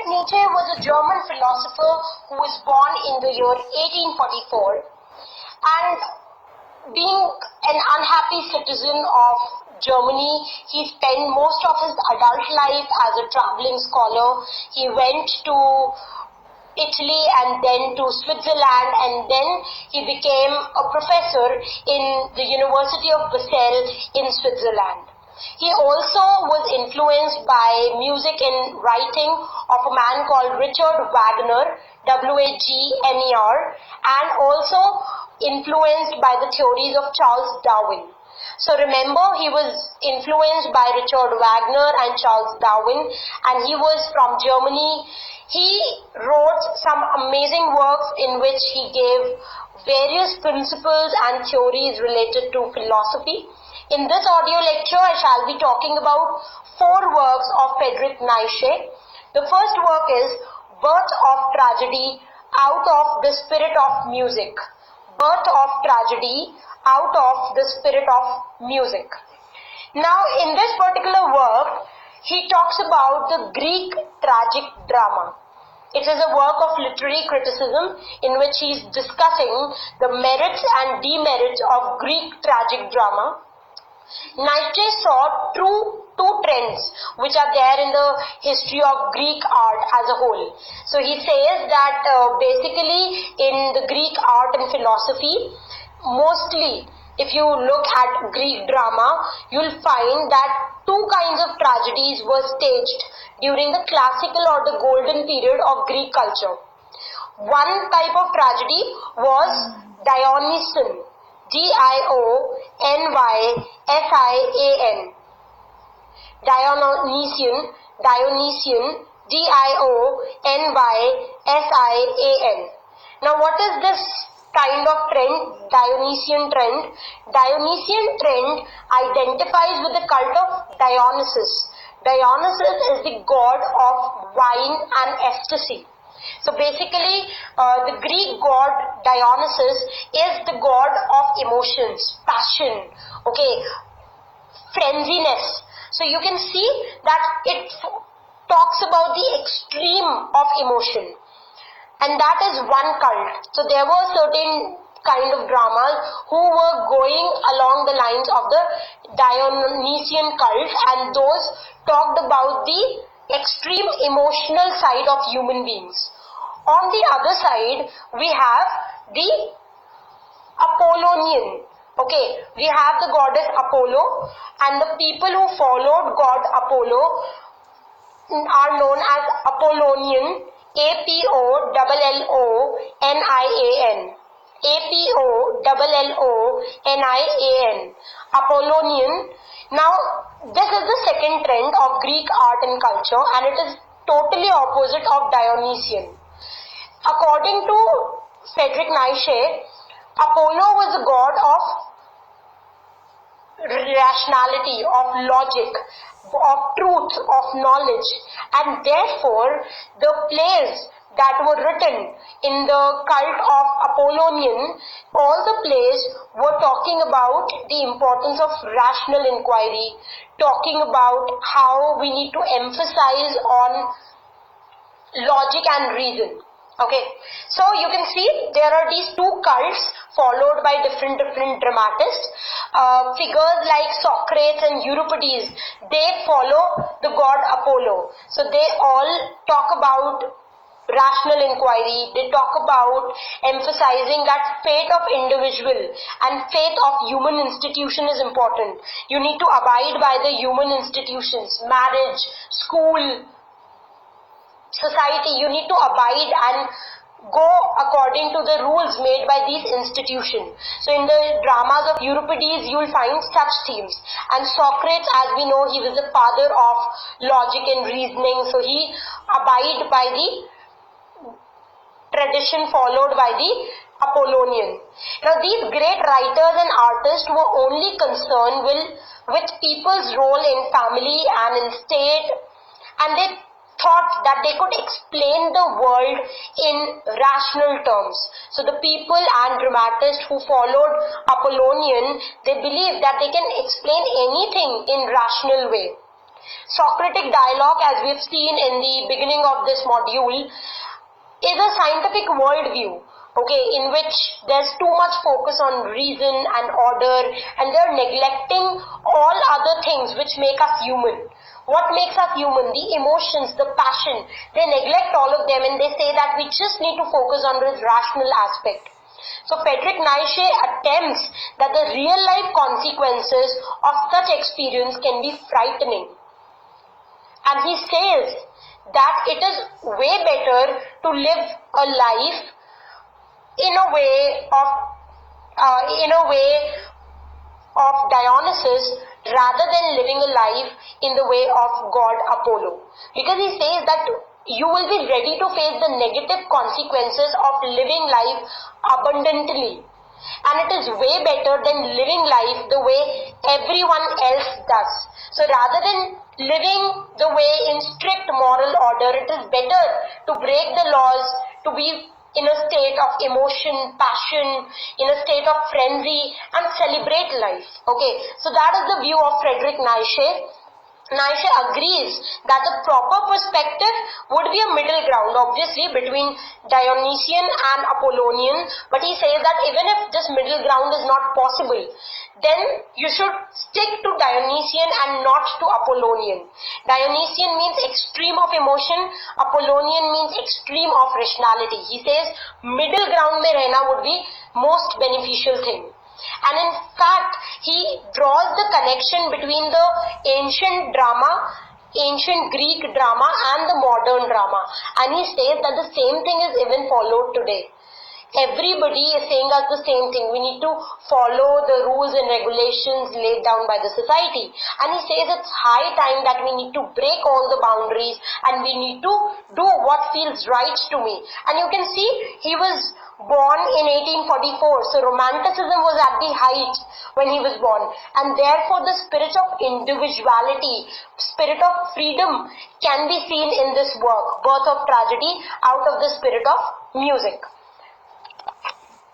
Nietzsche was a German philosopher who was born in the year 1844, and being an unhappy citizen of Germany, he spent most of his adult life as a traveling scholar. He went to Italy and then to Switzerland, and then he became a professor in the University of Basel in Switzerland. He also was influenced by music and writing of a man called Richard Wagner, Wagner, and also influenced by the theories of Charles Darwin. So remember, he was influenced by Richard Wagner and Charles Darwin, and he was from Germany. He wrote some amazing works in which he gave various principles and theories related to philosophy. In this audio lecture, I shall be talking about 4 works of Friedrich Nietzsche. The first work is Birth of Tragedy Out of the Spirit of Music. Birth of Tragedy Out of the Spirit of Music. Now, in this particular work, he talks about the Greek tragic drama. It is a work of literary criticism in which he is discussing the merits and demerits of Greek tragic drama. Nietzsche saw two trends which are there in the history of Greek art as a whole. So he says that basically in the Greek art and philosophy, mostly if you look at Greek drama, you'll find that 2 kinds of tragedies were staged during the classical or the golden period of Greek culture. One type of tragedy was Dionysian. Dionysian. Dionysian. Dionysian. Now what is this kind of trend, Dionysian trend? Dionysian trend identifies with the cult of Dionysus. Dionysus is the god of wine and ecstasy. So basically, the Greek god Dionysus is the god of emotions, passion, frenziness. So you can see that it talks about the extreme of emotion. And that is one cult. So there were certain kind of dramas who were going along the lines of the Dionysian cult, and those talked about the extreme emotional side of human beings. On the other side, we have the Apollonian. We have the goddess Apollo, and the people who followed god Apollo are known as Apollonian. Apollonian. Apollonian. Apollonian. Now, this is the second trend of Greek art and culture, and it is totally opposite of Dionysian. According to Friedrich Nietzsche, Apollo was the god of rationality, of logic, of truth, of knowledge, and therefore the plays that were written in the cult of Apollonian, all the plays were talking about the importance of rational inquiry, talking about how we need to emphasize on logic and reason. So you can see there are these 2 cults followed by different dramatists. Figures like Socrates and Euripides, they follow the god Apollo. So they all talk about rational inquiry. They talk about emphasizing that faith of individual and faith of human institution is important. You need to abide by the human institutions, marriage, school, society. You need to abide and go according to the rules made by these institutions. So in the dramas of Euripides, you will find such themes. And Socrates, as we know, he was the father of logic and reasoning. So he abided by the tradition followed by the Apollonian. Now these great writers and artists were only concerned with people's role in family and in state, and they thought that they could explain the world in rational terms. So the people and dramatists who followed Apollonian, they believed that they can explain anything in rational way. Socratic dialogue, as we've seen in the beginning of this module, is a scientific worldview, okay, in which there's too much focus on reason and order, and they're neglecting all other things which make us human. What makes us human? The emotions, the passion. They neglect all of them and they say that we just need to focus on this rational aspect. So Friedrich Nietzsche attempts that the real life consequences of such experience can be frightening. And he says that it is way better to live a life in a way of Dionysus rather than living a life in the way of God Apollo. Because he says that you will be ready to face the negative consequences of living life abundantly. And it is way better than living life the way everyone else does. So rather than living the way in strict moral order, it is better to break the laws, to be in a state of emotion, passion, in a state of frenzy, and celebrate life. Okay, so that is the view of Friedrich Nietzsche. Nietzsche agrees that the proper perspective would be a middle ground, obviously, between Dionysian and Apollonian, but he says that even if this middle ground is not possible, then you should stick to Dionysian and not to Apollonian. Dionysian means extreme of emotion, Apollonian means extreme of rationality. He says middle ground mein rehna would be most beneficial thing. And in fact, he draws the connection between the ancient Greek drama and the modern drama. And he says that the same thing is even followed today. Everybody is saying us the same thing. We need to follow the rules and regulations laid down by the society. And he says it's high time that we need to break all the boundaries and we need to do what feels right to me. And you can see he was born in 1844, so romanticism was at the height when he was born, and therefore the spirit of individuality, spirit of freedom can be seen in this work, Birth of Tragedy, out of the spirit of music.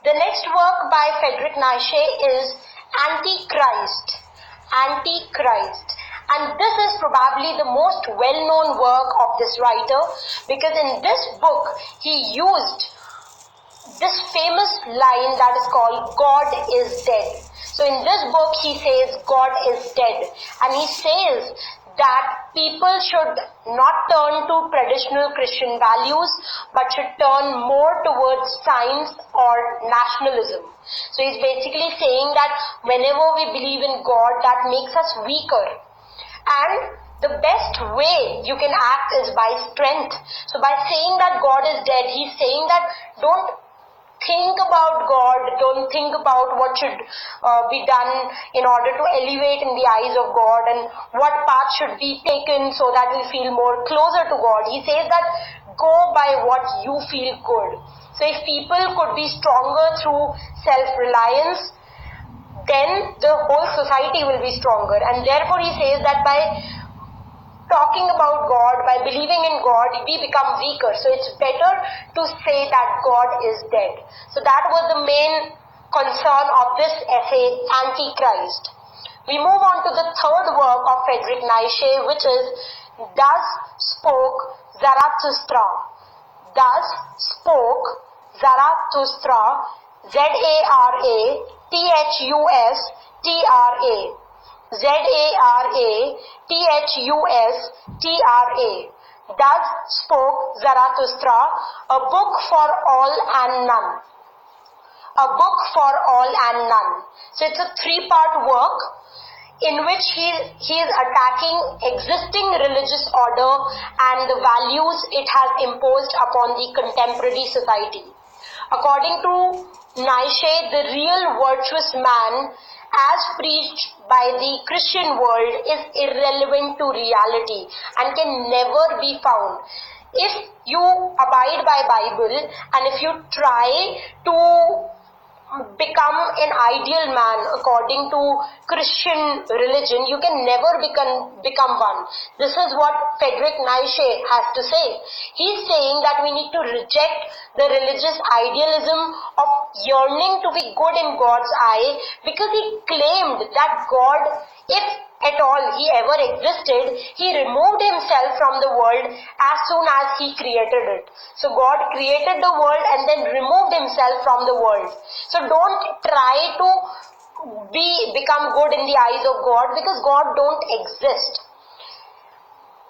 The next work by Friedrich Nietzsche is Antichrist. And this is probably the most well-known work of this writer, because in this book he used this famous line that is called God is dead. So in this book he says God is dead, and he says that people should not turn to traditional Christian values but should turn more towards science or nationalism. So he's basically saying that whenever we believe in God, that makes us weaker, and the best way you can act is by strength. So by saying that God is dead, he's saying that don't think about God, don't think about what should be done in order to elevate in the eyes of God and what path should be taken so that we feel more closer to God. He says that go by what you feel good. So if people could be stronger through self-reliance, then the whole society will be stronger. And therefore he says that by talking about God, by believing in God, we become weaker. So it's better to say that God is dead. So that was the main concern of this essay, Antichrist. We move on to the third work of Friedrich Nietzsche, which is Thus Spoke Zarathustra. Thus Spoke Zarathustra, Zarathustra. Zarathustra. Thus Spoke Zarathustra, a book for all and none. A book for all and none. So it's a three-part work in which he is attacking existing religious order and the values it has imposed upon the contemporary society. According to Nietzsche, the real virtuous man, as preached by the Christian world, is irrelevant to reality and can never be found. If you abide by Bible and if you try to become an ideal man according to Christian religion, you can never become one. This is what Friedrich Nietzsche has to say. He's saying that we need to reject the religious idealism of yearning to be good in God's eye, because he claimed that God, if at all he ever existed, he removed himself from the world as soon as he created it. So God created the world and then removed himself from the world. So don't try to become good in the eyes of God, because God don't exist.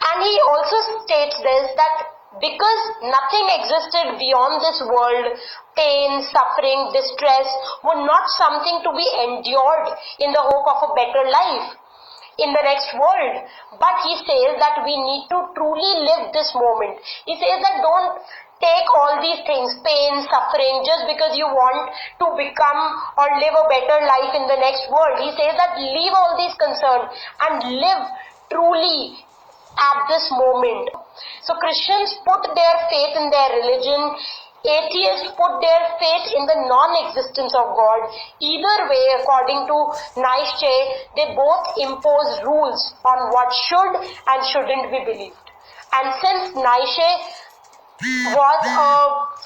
And he also states this, that because nothing existed beyond this world, pain, suffering, distress were not something to be endured in the hope of a better life in the next world. But he says that we need to truly live this moment. He says that don't take all these things, pain, suffering, just because you want to become or live a better life in the next world. He says that leave all these concerns and live truly at this moment. So Christians put their faith in their religion. Atheists put their faith in the non-existence of God. Either way, according to Nietzsche, they both impose rules on what should and shouldn't be believed. And since Nietzsche was a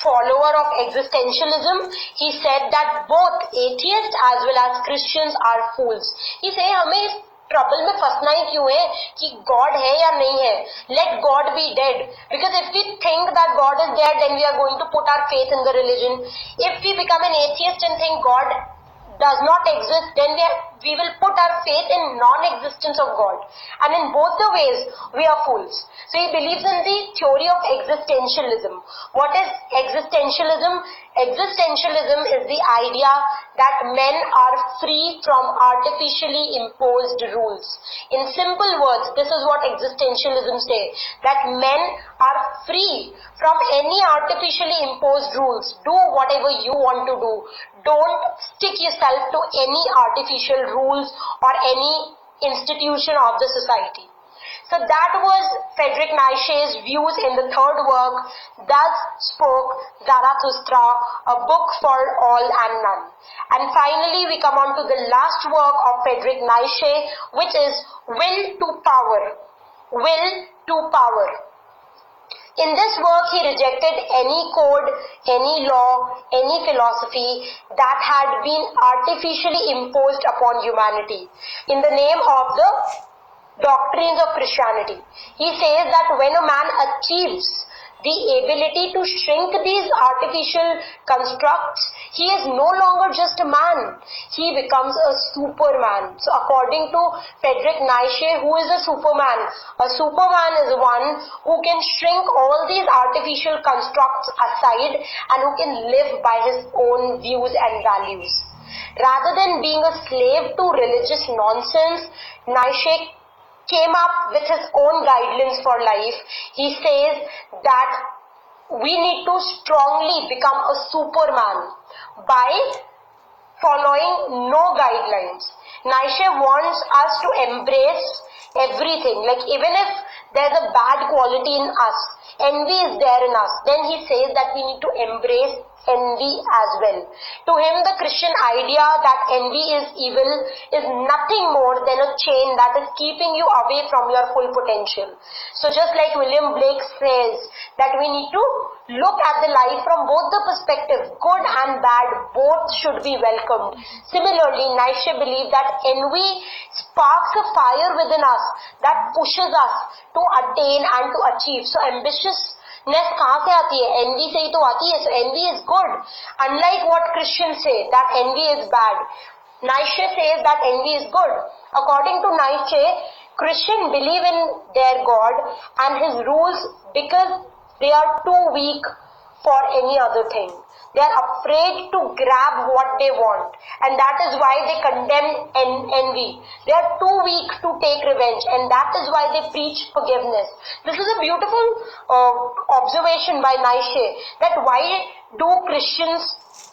follower of existentialism, he said that both atheists as well as Christians are fools. He said, हमें trouble में फंसना ही क्यों है कि God है या नहीं है. Let God be dead, because if we think that God is dead then we are going to put our faith in the religion. If we become an atheist and think God does not exist, then we will put our faith in non-existence of God. And in both the ways, we are fools. So he believes in the theory of existentialism. What is existentialism? Existentialism is the idea that men are free from artificially imposed rules. In simple words, this is what existentialism says, that men are free from any artificially imposed rules. Do whatever you want to do. Don't stick yourself to any artificial rules or any institution of the society. So that was Friedrich Nietzsche's views in the third work, Thus Spoke Zarathustra, a book for all and none. And finally we come on to the last work of Friedrich Nietzsche, which is Will to Power. Will to Power. In this work, he rejected any code, any law, any philosophy that had been artificially imposed upon humanity in the name of the doctrines of Christianity. He says that when a man achieves the ability to shrink these artificial constructs, he is no longer just a man. He becomes a superman. So according to Friedrich Nietzsche, who is a superman? A superman is one who can shrink all these artificial constructs aside and who can live by his own views and values. Rather than being a slave to religious nonsense, Nietzsche came up with his own guidelines for life. He says that we need to strongly become a superman by following no guidelines. Nietzsche wants us to embrace everything. Like even if there's a bad quality in us, envy is there in us, then he says that we need to embrace envy as well. To him, the Christian idea that envy is evil is nothing more than a chain that is keeping you away from your full potential. So just like William Blake says that we need to look at the life from both the perspectives, good and bad, both should be welcomed. Similarly, Nietzsche believed that envy sparks a fire within us that pushes us to attain and to achieve. So ambitiousness कहाँ से आती है? Envy से ही तो आती है. So envy is good. Unlike what Christians say that envy is bad, Nietzsche says that envy is good. According to Nietzsche, Christians believe in their God and his rules because they are too weak for any other thing. They are afraid to grab what they want, and that is why they condemn envy. They are too weak to take revenge, and that is why they preach forgiveness. This is a beautiful observation by Nietzsche, that why do Christians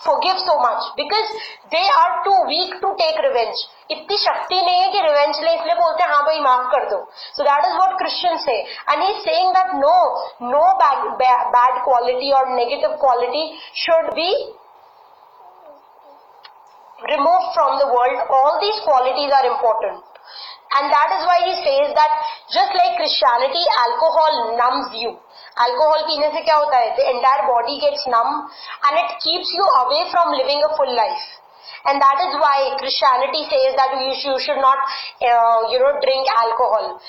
forgive so much? Because they are too weak to take revenge. इतनी शक्ति नहीं है कि revenge ले, इसलिए बोलते हैं हाँ भाई माफ कर दो. So that is what Christians say, and he's saying that no bad quality or negative quality should be removed from the world. All these qualities are important, and that is why he says that just like Christianity, alcohol numbs you. Alcohol पीने से क्या होता है? The entire body gets numb and it keeps you away from living a full life. and that is why Christianity says that you should not drink alcohol.